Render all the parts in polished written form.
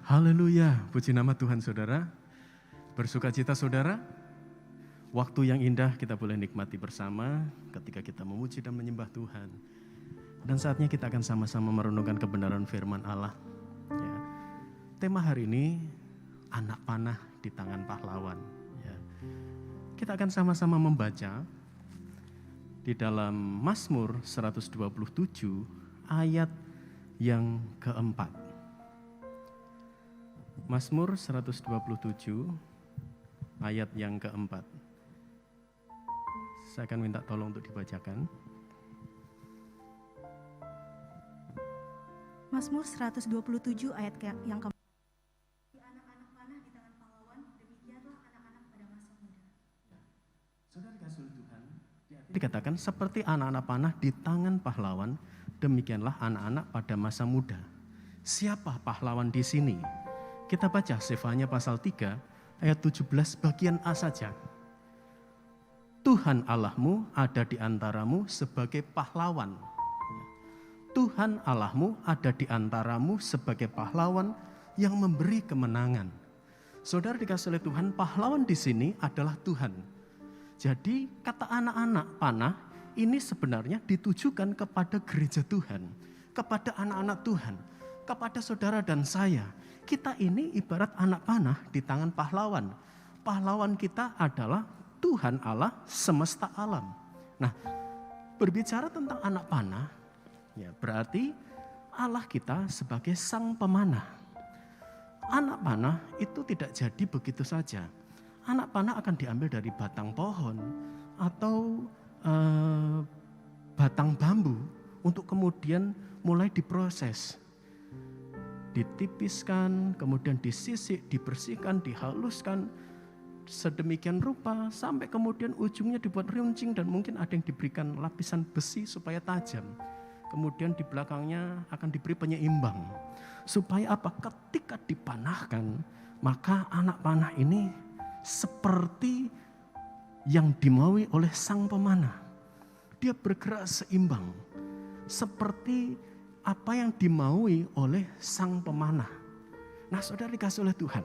Haleluya, puji nama Tuhan saudara. Bersukacita saudara, waktu yang indah kita boleh nikmati bersama ketika kita memuji dan menyembah Tuhan. Dan saatnya kita akan sama-sama merenungkan kebenaran firman Allah. Ya. Tema hari ini, anak panah di tangan pahlawan. Ya. Kita akan sama-sama membaca di dalam Mazmur 127 ayat yang keempat. Mazmur 127 ayat yang keempat. Saya akan minta tolong untuk dibacakan. Mazmur 127 ayat yang keempat. Anak-anak panah di tangan pahlawan, demikianlah anak-anak pada masa muda. Saudara kasih Tuhan, dikatakan seperti anak-anak panah di tangan pahlawan, demikianlah anak-anak pada masa muda. Siapa pahlawan di sini? Kita baca Sefanya pasal 3 ayat 17 bagian A saja. Tuhan Allahmu ada di antaramu sebagai pahlawan. Tuhan Allahmu ada di antaramu sebagai pahlawan yang memberi kemenangan. Saudara dikasih oleh Tuhan, pahlawan di sini adalah Tuhan. Jadi kata anak-anak panah ini sebenarnya ditujukan kepada gereja Tuhan, kepada anak-anak Tuhan, kepada saudara dan saya. Kita ini ibarat anak panah di tangan pahlawan. Pahlawan kita adalah Tuhan Allah semesta alam. Nah, berbicara tentang anak panah, ya berarti Allah kita sebagai sang pemanah. Anak panah itu tidak jadi begitu saja. Anak panah akan diambil dari batang pohon atau batang bambu untuk kemudian mulai diproses. Ditipiskan, kemudian disisik, dibersihkan, dihaluskan sedemikian rupa sampai kemudian ujungnya dibuat runcing dan mungkin ada yang diberikan lapisan besi supaya tajam. Kemudian di belakangnya akan diberi penyeimbang. Supaya apa? Ketika dipanahkan, maka anak panah ini seperti yang dimaui oleh sang pemanah. Dia bergerak seimbang. Seperti apa yang dimaui oleh sang pemanah. Nah saudara dikasih oleh Tuhan.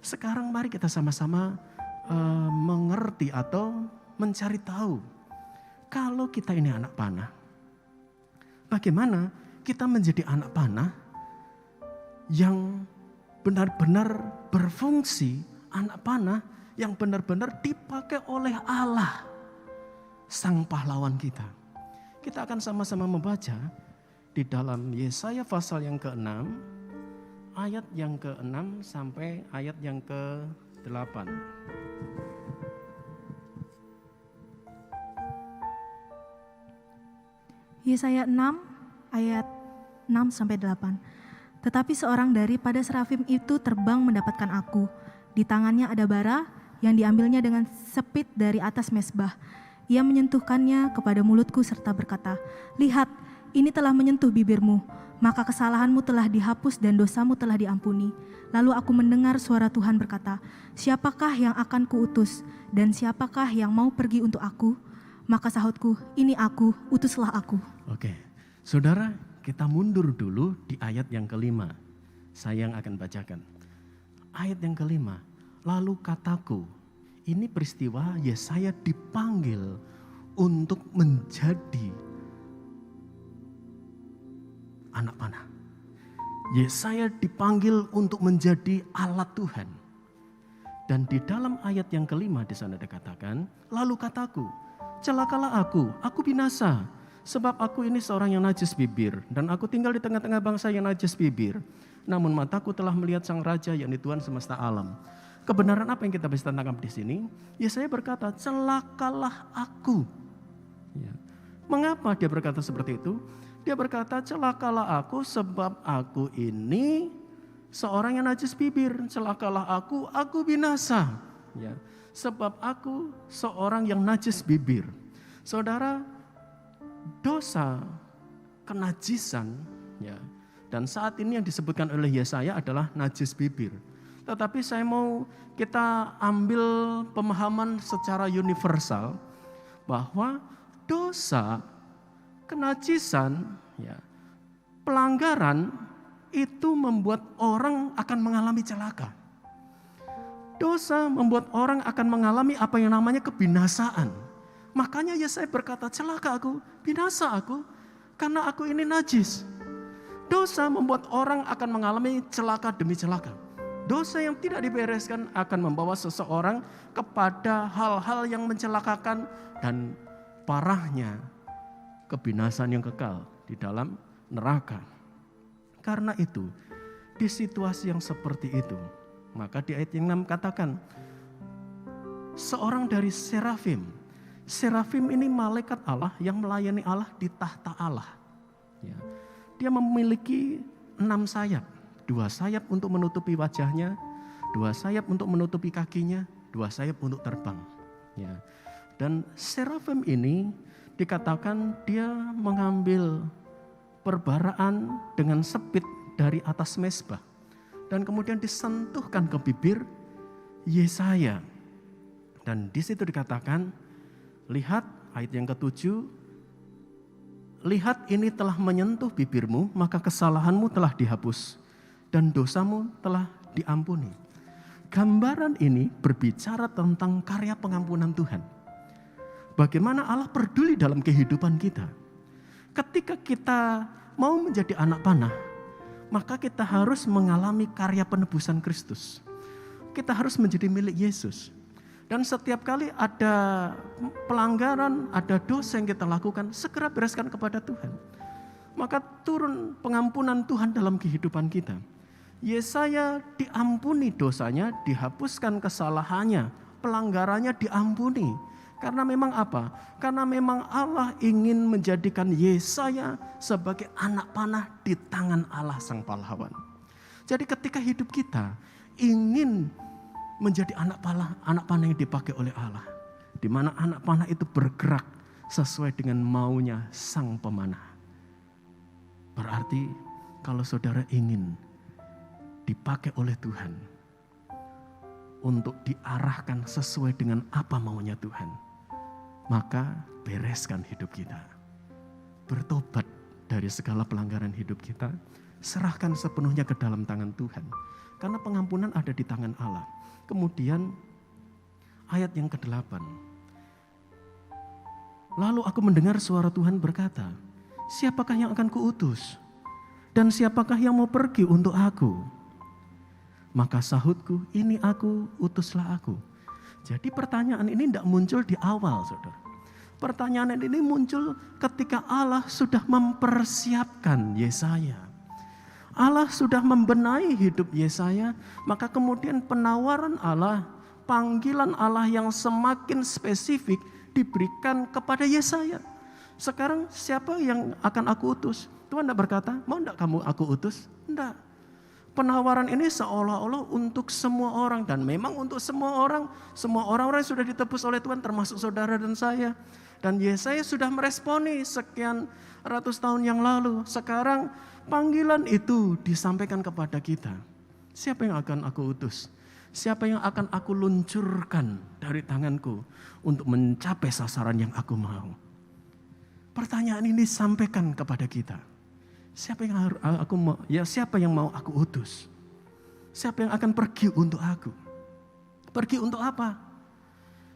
Sekarang mari kita sama-sama mengerti atau mencari tahu. Kalau kita ini anak panah, bagaimana kita menjadi anak panah yang benar-benar berfungsi, anak panah yang benar-benar dipakai oleh Allah, sang pahlawan kita. Kita akan sama-sama membaca di dalam Yesaya pasal yang ke-6, ayat yang ke-6 sampai ayat yang ke-8. Yesaya 6 ayat 6 sampai 8. Tetapi seorang daripada serafim itu terbang mendapatkan aku. Di tangannya ada bara yang diambilnya dengan sepit dari atas mezbah. Ia menyentuhkannya kepada mulutku serta berkata, "Lihat, ini telah menyentuh bibirmu, maka kesalahanmu telah dihapus dan dosamu telah diampuni." Lalu aku mendengar suara Tuhan berkata, "Siapakah yang akan kuutus dan siapakah yang mau pergi untuk aku?" Maka sahutku, "Ini aku, utuslah aku." Oke, saudara kita mundur dulu di ayat yang kelima. Saya yang akan bacakan. Ayat yang kelima, lalu kataku, ini peristiwa Yesaya dipanggil untuk menjadi anak panah. Yesaya dipanggil untuk menjadi alat Tuhan. Dan di dalam ayat yang kelima di sana dikatakan, lalu kataku, celakalah aku binasa, sebab aku ini seorang yang najis bibir, dan aku tinggal di tengah-tengah bangsa yang najis bibir. Namun mataku telah melihat sang raja, yakni Tuhan semesta alam. Kebenaran apa yang kita bisa tangkap di sini? Yesaya berkata, celakalah aku. Ya. Mengapa dia berkata seperti itu? Dia berkata, celakalah aku sebab aku ini seorang yang najis bibir. Celakalah aku binasa. Ya, sebab aku seorang yang najis bibir. Saudara, dosa, kenajisan, ya, dan saat ini yang disebutkan oleh Yesaya adalah najis bibir. Tetapi saya mau kita ambil pemahaman secara universal bahwa dosa, kenajisan, ya, pelanggaran itu membuat orang akan mengalami celaka. Dosa membuat orang akan mengalami apa yang namanya kebinasaan. Makanya Yesaya berkata, celaka aku, binasa aku, karena aku ini najis. Dosa membuat orang akan mengalami celaka demi celaka. Dosa yang tidak dibereskan akan membawa seseorang kepada hal-hal yang mencelakakan dan parahnya kebinasaan yang kekal di dalam neraka. Karena itu, di situasi yang seperti itu, maka di ayat yang 6 katakan, seorang dari serafim. Serafim ini malaikat Allah yang melayani Allah di tahta Allah. Ya. Dia memiliki 6 sayap. 2 sayap untuk menutupi wajahnya, 2 sayap untuk menutupi kakinya, 2 sayap untuk terbang. Ya. Dan serafim ini dikatakan dia mengambil perbaraan dengan sepit dari atas mezbah. Dan kemudian disentuhkan ke bibir Yesaya. Dan di situ dikatakan, lihat ayat yang ke-7, lihat ini telah menyentuh bibirmu, maka kesalahanmu telah dihapus dan dosamu telah diampuni. Gambaran ini berbicara tentang karya pengampunan Tuhan. Bagaimana Allah peduli dalam kehidupan kita. Ketika kita mau menjadi anak panah, maka kita harus mengalami karya penebusan Kristus. Kita harus menjadi milik Yesus. Dan setiap kali ada pelanggaran, ada dosa yang kita lakukan, segera bereskan kepada Tuhan. Maka turun pengampunan Tuhan dalam kehidupan kita. Yesaya diampuni dosanya, dihapuskan kesalahannya, pelanggarannya diampuni. Karena memang apa? Karena memang Allah ingin menjadikan Yesaya sebagai anak panah di tangan Allah Sang Pahlawan. Jadi ketika hidup kita ingin menjadi anak panah yang dipakai oleh Allah, di mana anak panah itu bergerak sesuai dengan maunya Sang Pemanah. Berarti kalau saudara ingin dipakai oleh Tuhan untuk diarahkan sesuai dengan apa maunya Tuhan, maka bereskan hidup kita. Bertobat dari segala pelanggaran hidup kita, serahkan sepenuhnya ke dalam tangan Tuhan. Karena pengampunan ada di tangan Allah. Kemudian ayat yang ke-8. Lalu aku mendengar suara Tuhan berkata, siapakah yang akan kuutus? Dan siapakah yang mau pergi untuk aku? Maka sahutku, ini aku, utuslah aku. Jadi pertanyaan ini tidak muncul di awal, saudara. Pertanyaan ini muncul ketika Allah sudah mempersiapkan Yesaya. Allah sudah membenahi hidup Yesaya, maka kemudian penawaran Allah, panggilan Allah yang semakin spesifik diberikan kepada Yesaya. Sekarang siapa yang akan aku utus? Tuhan tidak berkata, mau tidak kamu aku utus? Tidak. Penawaran ini seolah-olah untuk semua orang, dan memang untuk semua orang-orang yang sudah ditebus oleh Tuhan, termasuk saudara dan saya. Dan Yesaya sudah meresponi sekian ratus tahun yang lalu. Sekarang panggilan itu disampaikan kepada kita. Siapa yang akan aku utus? Siapa yang akan aku luncurkan dari tanganku untuk mencapai sasaran yang aku mau? Pertanyaan ini disampaikan kepada kita. Siapa yang mau aku utus? Siapa yang akan pergi untuk aku? Pergi untuk apa?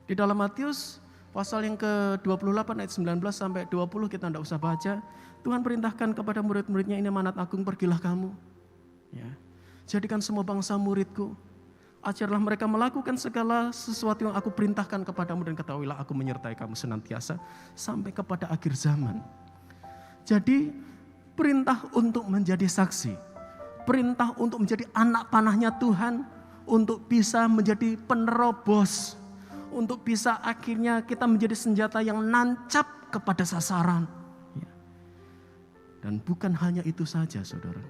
Di dalam Matius pasal yang ke-28 ayat 19 sampai 20 kita tidak usah baca. Tuhan perintahkan kepada murid-muridnya, ini amanat agung, pergilah kamu. Ya. Jadikan semua bangsa muridku. Ajarlah mereka melakukan segala sesuatu yang aku perintahkan kepadamu, dan ketahuilah aku menyertai kamu senantiasa sampai kepada akhir zaman. Jadi perintah untuk menjadi saksi. Perintah untuk menjadi anak panahnya Tuhan. Untuk bisa menjadi penerobos. Untuk bisa akhirnya kita menjadi senjata yang nancap kepada sasaran. Dan bukan hanya itu saja, saudara.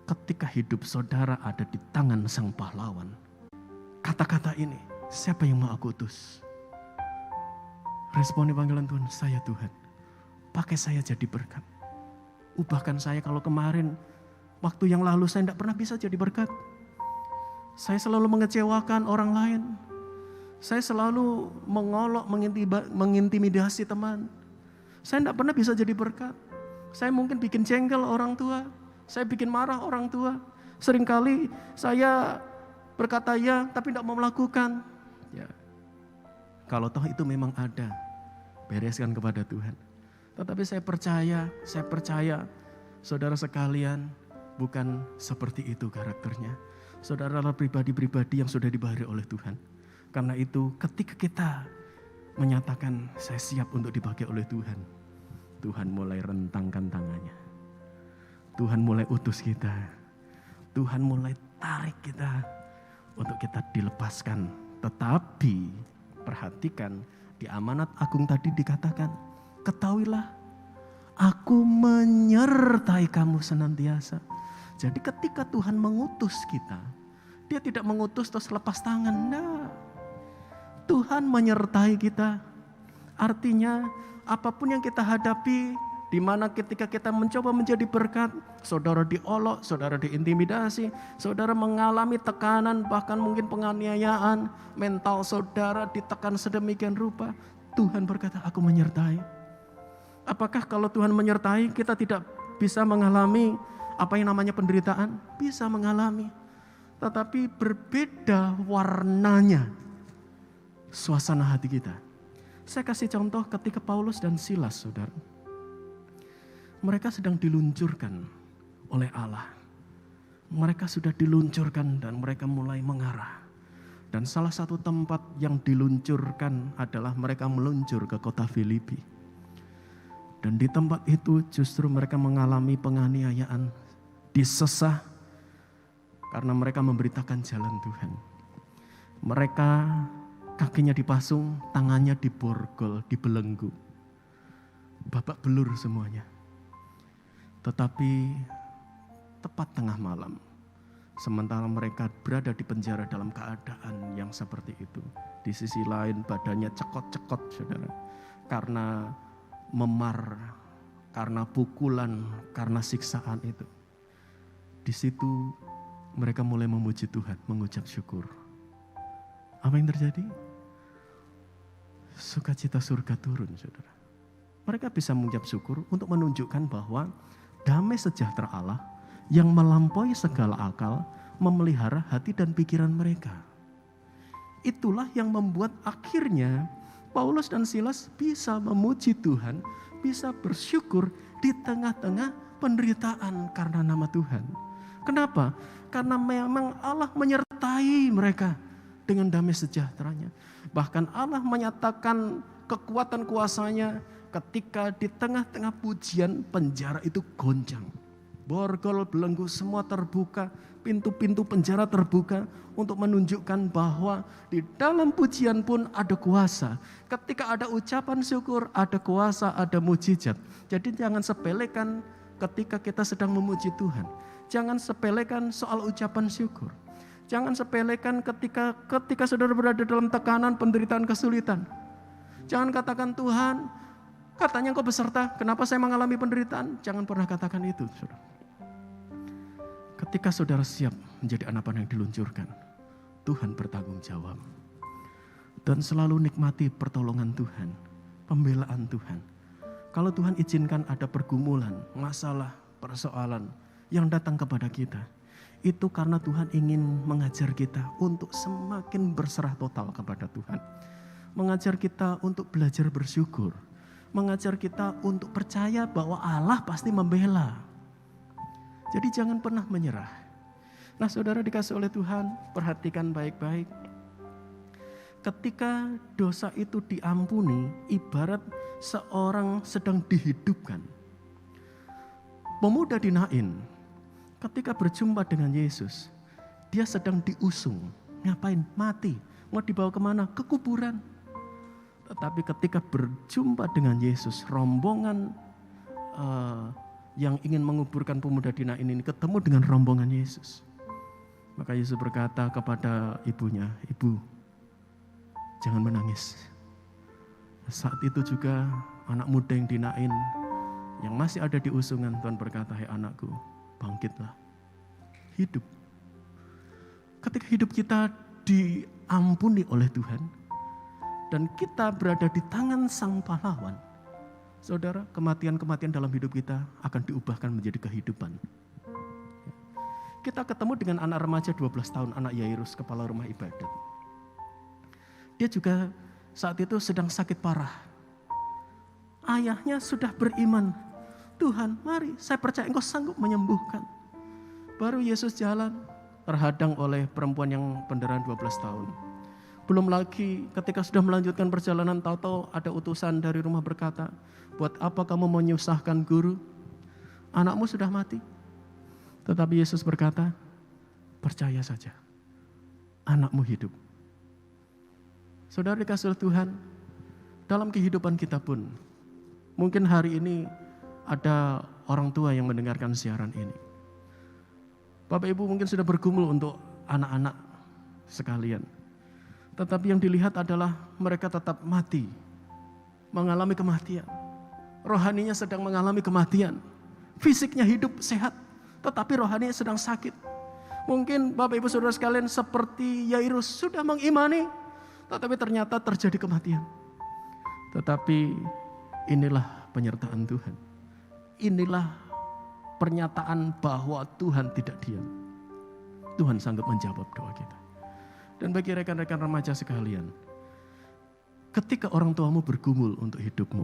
Ketika hidup saudara ada di tangan Sang Pahlawan, kata-kata ini, siapa yang mau aku utus? Responi panggilan Tuhan, saya Tuhan. Pakai saya jadi berkat. Ubahkan saya, kalau kemarin, waktu yang lalu saya tidak pernah bisa jadi berkat. Saya selalu mengecewakan orang lain. Saya selalu mengolok, mengintimidasi teman. Saya tidak pernah bisa jadi berkat. Saya mungkin bikin jengkel orang tua. Saya bikin marah orang tua. Seringkali saya berkata ya, tapi tidak mau melakukan. Ya. Kalau toh itu memang ada, bereskan kepada Tuhan. Tetapi saya percaya, saudara sekalian, bukan seperti itu karakternya. Saudara adalah pribadi-pribadi yang sudah dibaharui oleh Tuhan. Karena itu ketika kita menyatakan saya siap untuk dipakai oleh Tuhan, Tuhan mulai rentangkan tangannya. Tuhan mulai utus kita. Tuhan mulai tarik kita untuk kita dilepaskan. Tetapi perhatikan di amanat agung tadi dikatakan, ketahuilah aku menyertai kamu senantiasa. Jadi ketika Tuhan mengutus kita, dia tidak mengutus terus lepas tangan. Nah, Tuhan menyertai kita. Artinya apapun yang kita hadapi, di mana ketika kita mencoba menjadi berkat, saudara diolok, saudara diintimidasi, saudara mengalami tekanan, bahkan mungkin penganiayaan, mental saudara ditekan sedemikian rupa, Tuhan berkata, aku menyertai. Apakah kalau Tuhan menyertai, kita tidak bisa mengalami apa yang namanya penderitaan? Bisa mengalami. Tetapi berbeda warnanya suasana hati kita. Saya kasih contoh ketika Paulus dan Silas, saudara. Mereka sedang diluncurkan oleh Allah. Mereka sudah diluncurkan dan mereka mulai mengarah. Dan salah satu tempat yang diluncurkan adalah mereka meluncur ke kota Filipi. Dan di tempat itu justru mereka mengalami penganiayaan, disesah karena mereka memberitakan jalan Tuhan. Mereka kakinya dipasung, tangannya diborgol, dibelenggu. Babak belur semuanya. Tetapi tepat tengah malam, sementara mereka berada di penjara dalam keadaan yang seperti itu. Di sisi lain badannya cekot-cekot, saudara. Karena memar, karena pukulan, karena siksaan itu. Di situ mereka mulai memuji Tuhan, mengucap syukur. Apa yang terjadi? Sukacita surga turun, saudara. Mereka bisa mengucap syukur untuk menunjukkan bahwa damai sejahtera Allah yang melampaui segala akal memelihara hati dan pikiran mereka. Itulah yang membuat akhirnya Paulus dan Silas bisa memuji Tuhan, bisa bersyukur di tengah-tengah penderitaan karena nama Tuhan. Kenapa? Karena memang Allah menyertai mereka dengan damai sejahteranya. Bahkan Allah menyatakan kekuatan kuasanya ketika di tengah-tengah pujian penjara itu goncang. Borgol, belenggu semua terbuka, pintu-pintu penjara terbuka untuk menunjukkan bahwa di dalam pujian pun ada kuasa. Ketika ada ucapan syukur, ada kuasa, ada mujizat. Jadi jangan sepelekan ketika kita sedang memuji Tuhan. Jangan sepelekan soal ucapan syukur. Jangan sepelekan ketika saudara berada dalam tekanan, penderitaan, kesulitan. Jangan katakan, Tuhan, katanya engkau beserta, kenapa saya mengalami penderitaan? Jangan pernah katakan itu, saudara. Ketika saudara siap menjadi anak panah yang diluncurkan, Tuhan bertanggung jawab. Dan selalu nikmati pertolongan Tuhan, pembelaan Tuhan. Kalau Tuhan izinkan ada pergumulan, masalah, persoalan yang datang kepada kita, itu karena Tuhan ingin mengajar kita untuk semakin berserah total kepada Tuhan. Mengajar kita untuk belajar bersyukur. Mengajar kita untuk percaya bahwa Allah pasti membela. Jadi jangan pernah menyerah. Nah, saudara dikasih oleh Tuhan, perhatikan baik-baik. Ketika dosa itu diampuni, ibarat seorang sedang dihidupkan. Pemuda di Nain, ketika berjumpa dengan Yesus, dia sedang diusung. Ngapain? Mati. Mau dibawa kemana? Ke kuburan. Tetapi ketika berjumpa dengan Yesus, rombongan yang ingin menguburkan pemuda di Nain ini ketemu dengan rombongan Yesus. Maka Yesus berkata kepada ibunya, "Ibu, jangan menangis." Saat itu juga anak muda yang di Nain, yang masih ada di usungan, Tuhan berkata, "Hai anakku, bangkitlah, hidup." Ketika hidup kita diampuni oleh Tuhan, dan kita berada di tangan Sang Pahlawan, saudara, kematian-kematian dalam hidup kita akan diubahkan menjadi kehidupan. kita ketemu dengan anak remaja 12 tahun, anak Yairus, kepala rumah ibadat. Dia juga saat itu sedang sakit parah. Ayahnya sudah beriman, Tuhan mari saya percaya engkau sanggup menyembuhkan. Baru Yesus jalan, terhadang oleh perempuan yang pendarahan 12 tahun. Belum lagi ketika sudah melanjutkan perjalanan, tahu-tahu ada utusan dari rumah berkata, buat apa kamu menyusahkan guru? Anakmu sudah mati. Tetapi Yesus berkata, percaya saja, anakmu hidup. Saudara dikasih Tuhan, dalam kehidupan kita pun, mungkin hari ini ada orang tua yang mendengarkan siaran ini. Bapak Ibu mungkin sudah bergumul untuk anak-anak sekalian. Tetapi yang dilihat adalah mereka tetap mati, mengalami kematian. Rohaninya sedang mengalami kematian. Fisiknya hidup sehat, tetapi rohaninya sedang sakit. Mungkin Bapak Ibu Saudara sekalian seperti Yairus sudah mengimani, tetapi ternyata terjadi kematian. Tetapi inilah penyertaan Tuhan. Inilah pernyataan bahwa Tuhan tidak diam. Tuhan sanggup menjawab doa kita. Dan bagi rekan-rekan remaja sekalian, ketika orang tuamu bergumul untuk hidupmu,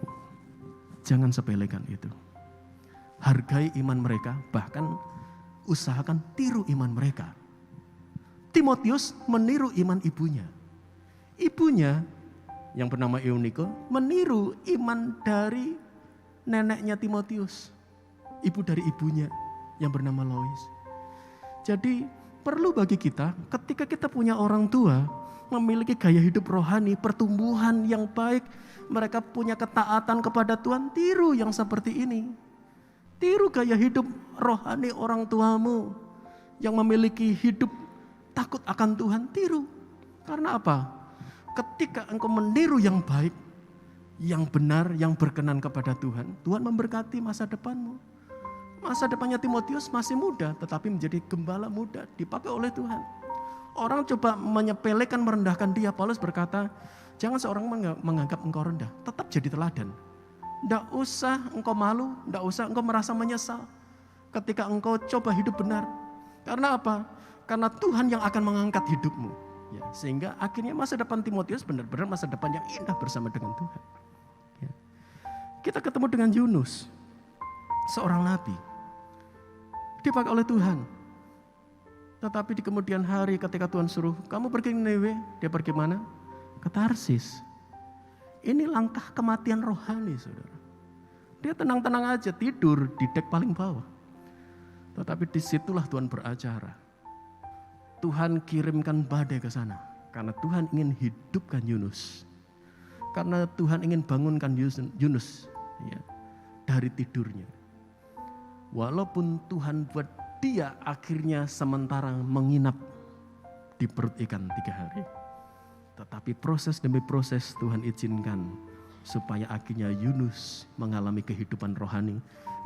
jangan sepelekan itu. Hargai iman mereka, bahkan usahakan tiru iman mereka. Timotius meniru iman ibunya. Ibunya yang bernama Eunike meniru iman dari neneknya Timotius. Ibu dari ibunya yang bernama Lois. Jadi perlu bagi kita ketika kita punya orang tua memiliki gaya hidup rohani, pertumbuhan yang baik, mereka punya ketaatan kepada Tuhan, tiru yang seperti ini. Tiru gaya hidup rohani orang tuamu yang memiliki hidup takut akan Tuhan, tiru. Karena apa? Ketika engkau meniru yang baik, yang benar, yang berkenan kepada Tuhan, Tuhan memberkati masa depanmu. Masa depannya Timotius masih muda, tetapi menjadi gembala muda, dipakai oleh Tuhan. Orang coba menyepelekan, merendahkan dia. Paulus berkata, jangan seorang menganggap engkau rendah, tetap jadi teladan. Tidak usah engkau malu, tidak usah engkau merasa menyesal ketika engkau coba hidup benar. Karena apa? Karena Tuhan yang akan mengangkat hidupmu. Ya, sehingga akhirnya masa depan Timotius benar-benar masa depan yang indah bersama dengan Tuhan. Ya. Kita ketemu dengan Yunus, seorang nabi. Dipakai oleh Tuhan. Tetapi di kemudian hari ketika Tuhan suruh, kamu pergi ke Nineve, dia pergi mana? Ke Tarsis. Ini langkah kematian rohani, saudara. Dia tenang-tenang aja, tidur di dek paling bawah. Tetapi disitulah Tuhan beracara. Tuhan kirimkan badai ke sana. Karena Tuhan ingin hidupkan Yunus. Karena Tuhan ingin bangunkan Yunus ya, dari tidurnya. Walaupun Tuhan buat dia akhirnya sementara menginap di perut ikan 3 hari. Tetapi proses demi proses Tuhan izinkan supaya akhirnya Yunus mengalami kehidupan rohani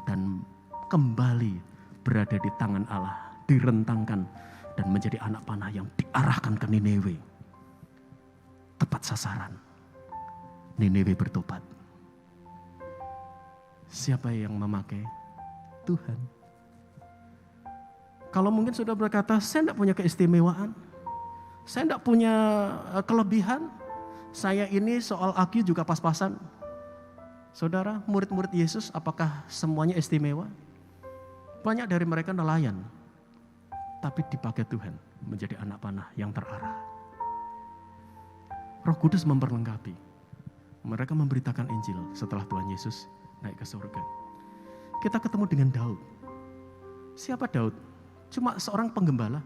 dan kembali berada di tangan Allah, direntangkan dan menjadi anak panah yang diarahkan ke Nineve. Tepat sasaran. Nineve bertobat. Siapa yang memakai? Tuhan. Kalau mungkin sudah berkata, saya tidak punya keistimewaan, saya tidak punya kelebihan, saya ini soal IQ juga pas-pasan. Saudara, murid-murid Yesus apakah semuanya istimewa? Banyak dari mereka nelayan, tapi dipakai Tuhan menjadi anak panah yang terarah. Roh Kudus memperlengkapi. Mereka memberitakan Injil setelah Tuhan Yesus naik ke surga. Kita ketemu dengan Daud. Siapa Daud? Cuma seorang penggembala.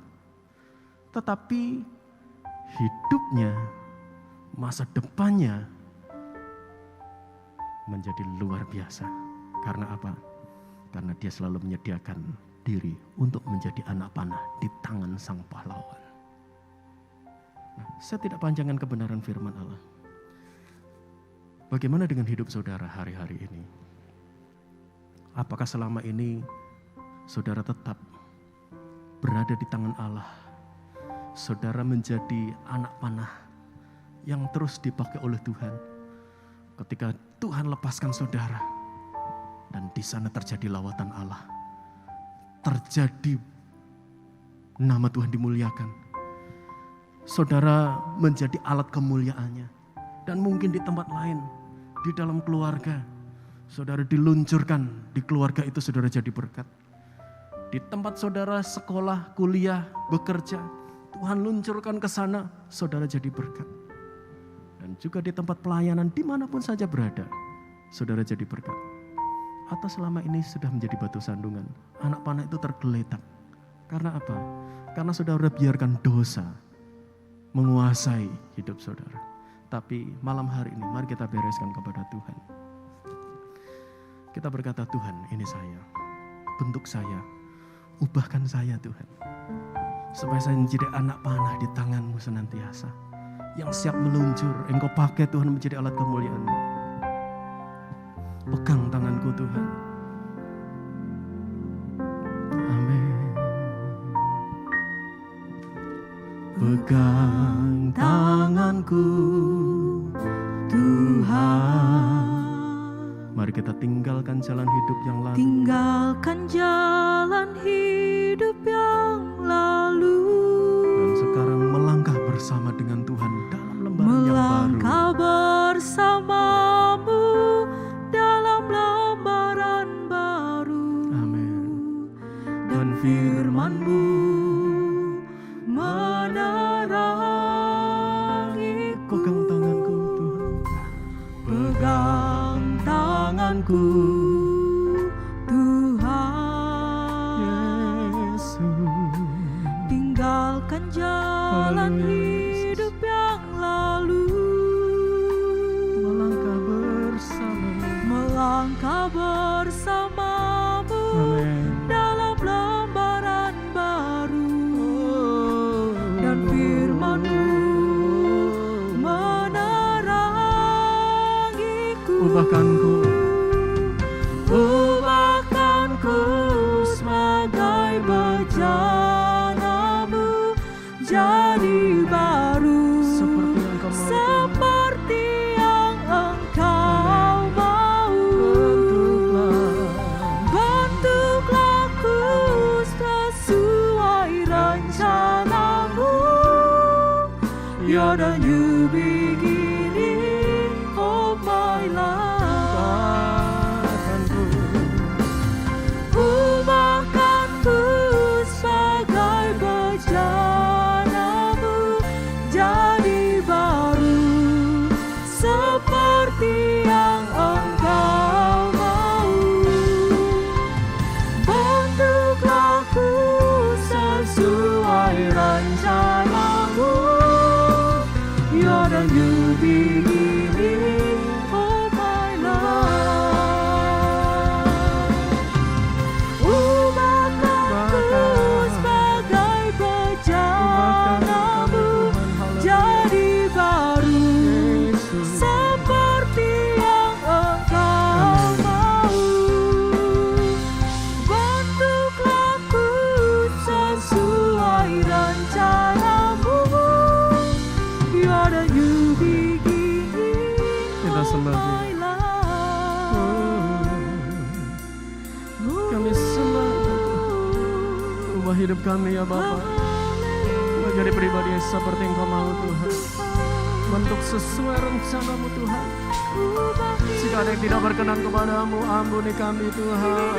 Tetapi hidupnya, masa depannya menjadi luar biasa. Karena apa? Karena dia selalu menyediakan diri untuk menjadi anak panah di tangan sang pahlawan. Nah, saya tidak panjangkan kebenaran firman Allah. Bagaimana dengan hidup saudara hari-hari ini? Apakah selama ini saudara tetap berada di tangan Allah? Saudara menjadi anak panah yang terus dipakai oleh Tuhan. Ketika Tuhan lepaskan saudara dan di sana terjadi lawatan Allah. Terjadi nama Tuhan dimuliakan. Saudara menjadi alat kemuliaannya. Dan mungkin di tempat lain, di dalam keluarga, saudara diluncurkan, di keluarga itu saudara jadi berkat. Di tempat saudara sekolah, kuliah, bekerja, Tuhan luncurkan ke sana, saudara jadi berkat. Dan juga di tempat pelayanan, dimanapun saja berada, saudara jadi berkat. Atau selama ini sudah menjadi batu sandungan, anak panah itu tergeletak. Karena apa? Karena saudara biarkan dosa menguasai hidup saudara. Tapi malam hari ini, mari kita bereskan kepada Tuhan. Kita berkata, Tuhan, ini saya, bentuk saya, ubahkan saya Tuhan. Supaya saya menjadi anak panah di tangan-Mu senantiasa. Yang siap meluncur, Engkau pakai Tuhan menjadi alat kemuliaan-Mu. Pegang tanganku Tuhan. Amin. Pegang tanganku Tuhan. Mari kita tinggalkan jalan hidup yang lalu. Tinggalkan jalan hidup yang lalu. Dan sekarang melangkah bersama dengan Tuhan dalam lembaran yang baru. Melangkah bersamamu dalam lembaran baru. Amin. Dan firman-Mu menerangiku. Pegang tanganku Tuhan. Pegang tanganku Tuhan. Yesus. Tinggalkan jalan hidup yang lalu. Melangkah bersama. Melangkah bersamamu. Amin. Dalam lembaran baru. Dan firman-Mu menerangiku. Ubahkanku. Ubahkanku sebagai bejana-Mu jadi baru. Seperti yang Engkau mau. Bentuklah ku sesuai rencana-Mu. You're the new beginning of my life. Ubahkanku sebagai bejana-Mu jadi baru. Seperti yang Engkau mau. Bentuklah ku sesuai rencana-Mu. You're the new beginning of my life. Ubahkanku sebagai bejana-Mu jadi baru. Seperti yang Engkau mau. Bentuklah ku sesuai rencana-Mu. You're the new beginning Kita of sembah Dia. my life. Kami sembah. Ubah hidup kami ya Bapa. Menjadi pribadi yang seperti Engkau mau Tuhan. Bentuk sesuai rencana-Mu Tuhan. Jika ada yang tidak berkenan kepadamu, ampuni kami Tuhan.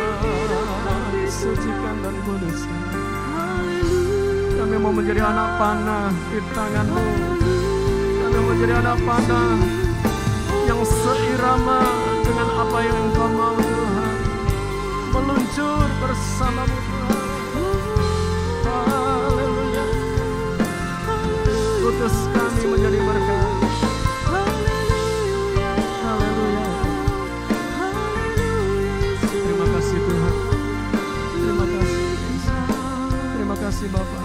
Sucikan dan kuduskan. Kami mau menjadi anak panah di tangan-Mu. Kami mau menjadi anak panah yang seirama dengan apa yang Engkau mau Tuhan. Meluncur bersama-Mu Tuhan. Haleluya. Putus kami menjadi berkat. Haleluya. Terima kasih Tuhan. Terima kasih. Terima kasih Bapa.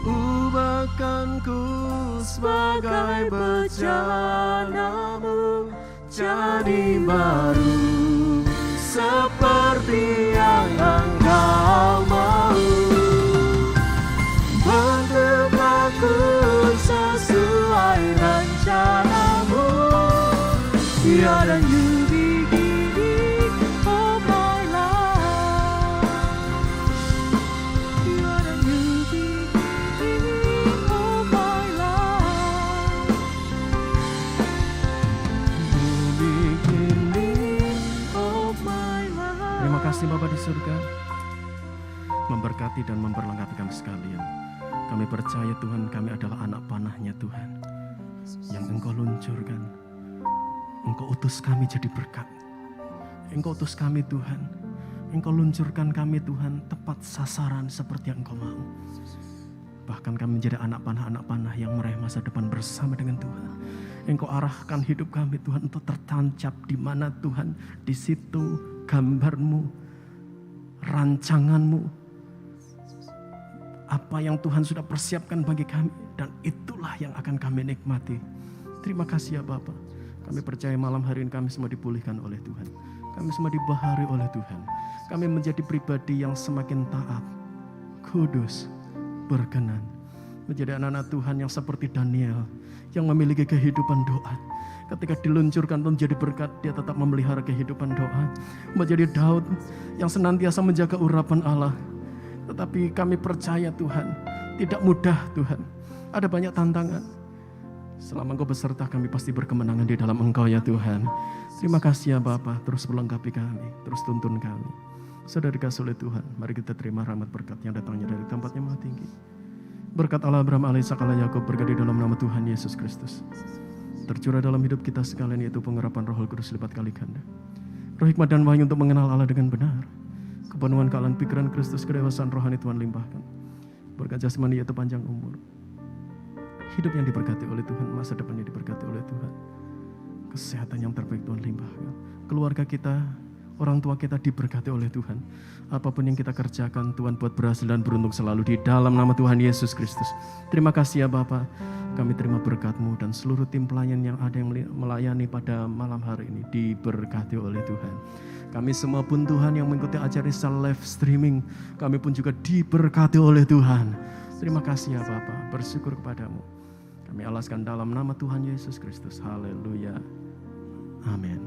Ubahkanku sebagai bejana-Mu jadi baru. Seperti yang Engkau mau. Bentuklah ku sesuai rencana. you're the new beginning of my life. You're the new beginning of my life. New beginning of my life. Terima kasih Bapa di surga, memberkati dan memperlengkapi kami sekalian. Kami percaya Tuhan, kami adalah anak panah-Nya Tuhan, yang Engkau luncurkan. Engkau utus kami jadi berkat. Engkau utus kami Tuhan. Engkau luncurkan kami Tuhan tepat sasaran seperti yang Engkau mau. Bahkan kami menjadi anak panah yang meraih masa depan bersama dengan Tuhan. Engkau arahkan hidup kami Tuhan untuk tertancap di mana Tuhan. Di situ gambar-Mu, rancangan-Mu, apa yang Tuhan sudah persiapkan bagi kami, dan itulah yang akan kami nikmati. Terima kasih ya Bapa. Kami percaya malam hari ini kami semua dipulihkan oleh Tuhan. Kami semua dibahari oleh Tuhan. Kami menjadi pribadi yang semakin taat, kudus, berkenan. Menjadi anak-anak Tuhan yang seperti Daniel, yang memiliki kehidupan doa. Ketika diluncurkan untuk menjadi berkat, dia tetap memelihara kehidupan doa. Menjadi Daud yang senantiasa menjaga urapan Allah. Tetapi kami percaya Tuhan, tidak mudah Tuhan. Ada banyak tantangan. Selama Engkau beserta kami pasti berkemenangan di dalam Engkau ya Tuhan. Terima kasih ya Bapa, terus melengkapi kami, terus tuntun kami. Saudara dikasih oleh Tuhan, mari kita terima rahmat berkat yang datangnya dari tempat yang maha tinggi. Berkat Allah Abraham, Alaihissalam, Sakala Yakub, berkat di dalam nama Tuhan Yesus Kristus. Tercurah dalam hidup kita sekalian, yaitu pengurapan Roh Kudus lipat kali ganda. Roh hikmat dan wahyu untuk mengenal Allah dengan benar. Kepenuhan kealaan pikiran Kristus, kedewasaan rohani Tuhan limpahkan. Berkat jasmani yaitu panjang umur. Hidup yang diberkati oleh Tuhan, masa depan yang diberkati oleh Tuhan. Kesehatan yang terbaik Tuhan limpahkan. Keluarga kita, orang tua kita diberkati oleh Tuhan. Apapun yang kita kerjakan, Tuhan buat berhasil dan beruntung selalu di dalam nama Tuhan Yesus Kristus. Terima kasih ya Bapa. Kami terima berkat-Mu dan seluruh tim pelayan yang ada yang melayani pada malam hari ini diberkati oleh Tuhan. Kami semua pun Tuhan yang mengikuti acara secara live streaming, kami pun juga diberkati oleh Tuhan. Terima kasih ya Bapa, bersyukur kepadamu. Kami alaskan dalam nama Tuhan Yesus Kristus. Haleluya. Amin.